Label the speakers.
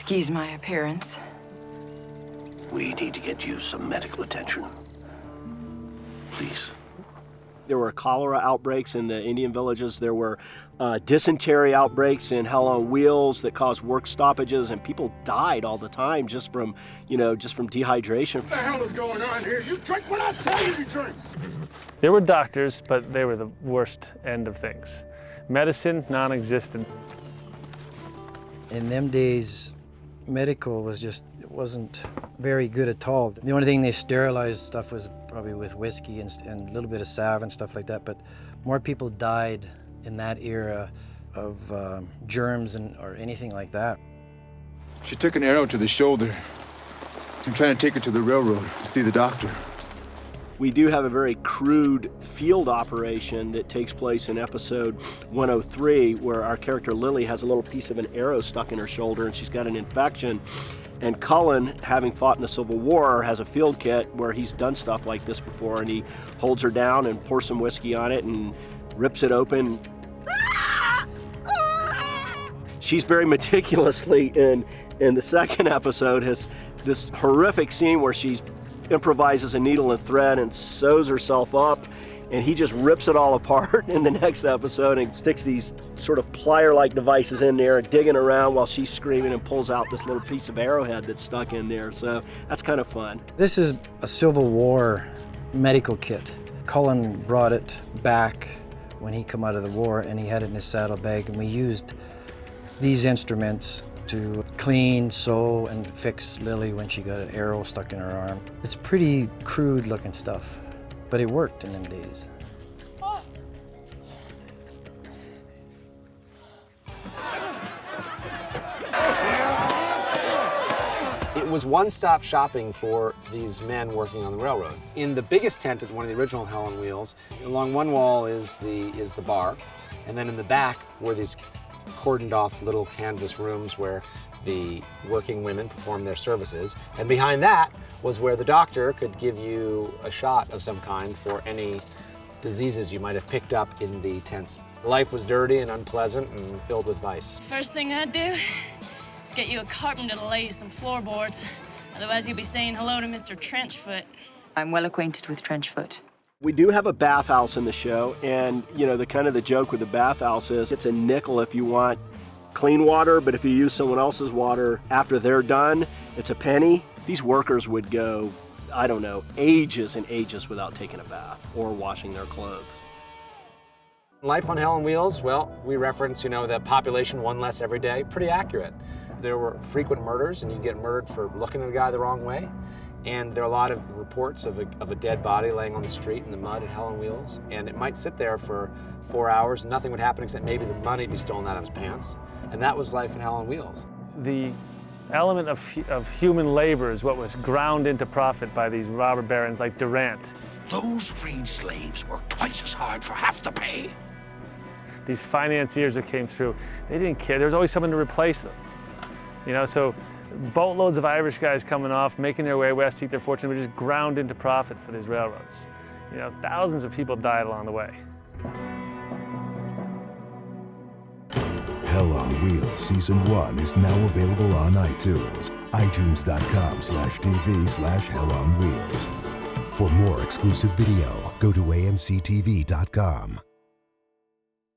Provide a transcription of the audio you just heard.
Speaker 1: Excuse my appearance.
Speaker 2: We need to get you some medical attention. Please.
Speaker 3: There were cholera outbreaks in the Indian villages. There were dysentery outbreaks in Hell on Wheels that caused work stoppages, and people died all the time just from dehydration.
Speaker 4: What the hell is going on here? You drink when I tell you to drink.
Speaker 5: There were doctors, but they were the worst end of things. Medicine, non-existent.
Speaker 6: In them days, medical wasn't very good at all. The only thing they sterilized stuff was probably with whiskey and a little bit of salve and stuff like that, but more people died in that era of germs or anything like that.
Speaker 4: She took an arrow to the shoulder. I'm trying to take her to the railroad to see the doctor.
Speaker 3: We do have a very crude field operation that takes place in episode 103, where our character Lily has a little piece of an arrow stuck in her shoulder and she's got an infection. And Cullen, having fought in the Civil War, has a field kit where he's done stuff like this before, and he holds her down and pours some whiskey on it and rips it open. She's very meticulously in the second episode has this horrific scene where she improvises a needle and thread and sews herself up, and he just rips it all apart in the next episode and sticks these sort of plier-like devices in there and digging around while she's screaming and pulls out this little piece of arrowhead that's stuck in there. So that's kind of fun.
Speaker 6: This is a Civil War medical kit. Cullen brought it back when he come out of the war, and he had it in his saddlebag, and we used these instruments to clean, sew, and fix Lily when she got an arrow stuck in her arm. It's pretty crude looking stuff, but it worked in them days.
Speaker 7: It was one-stop shopping for these men working on the railroad. In the biggest tent at one of the original Hell on Wheels, along one wall is the bar, and then in the back were these cordoned off little canvas rooms where the working women performed their services. And behind that was where the doctor could give you a shot of some kind for any diseases you might have picked up in the tents. Life was dirty and unpleasant and filled with vice.
Speaker 8: First thing I'd do is get you a carpenter to lay some floorboards. Otherwise, you'll be saying hello to Mr. Trenchfoot.
Speaker 1: I'm well acquainted with Trenchfoot.
Speaker 3: We do have a bathhouse in the show, and the joke with the bathhouse is it's a nickel if you want clean water, but if you use someone else's water after they're done, it's a penny. These workers would go, I don't know, ages and ages without taking a bath or washing their clothes.
Speaker 7: Life on Hell on Wheels, well, we reference, the population one less every day, pretty accurate. There were frequent murders, and you get murdered for looking at a guy the wrong way. And there are a lot of reports of a dead body laying on the street in the mud at Hell on Wheels. And it might sit there for 4 hours, and nothing would happen except maybe the money would be stolen out of his pants. And that was life in Hell on Wheels.
Speaker 5: The element of human labor is what was ground into profit by these robber barons like Durant.
Speaker 2: Those freed slaves worked twice as hard for half the pay.
Speaker 5: These financiers that came through, they didn't care. There was always someone to replace them. So boatloads of Irish guys coming off, making their way west to eat their fortune, were just ground into profit for these railroads. Thousands of people died along the way.
Speaker 9: Hell on Wheels Season 1 is now available on iTunes. iTunes.com/TV/Hell on Wheels. For more exclusive video, go to amctv.com.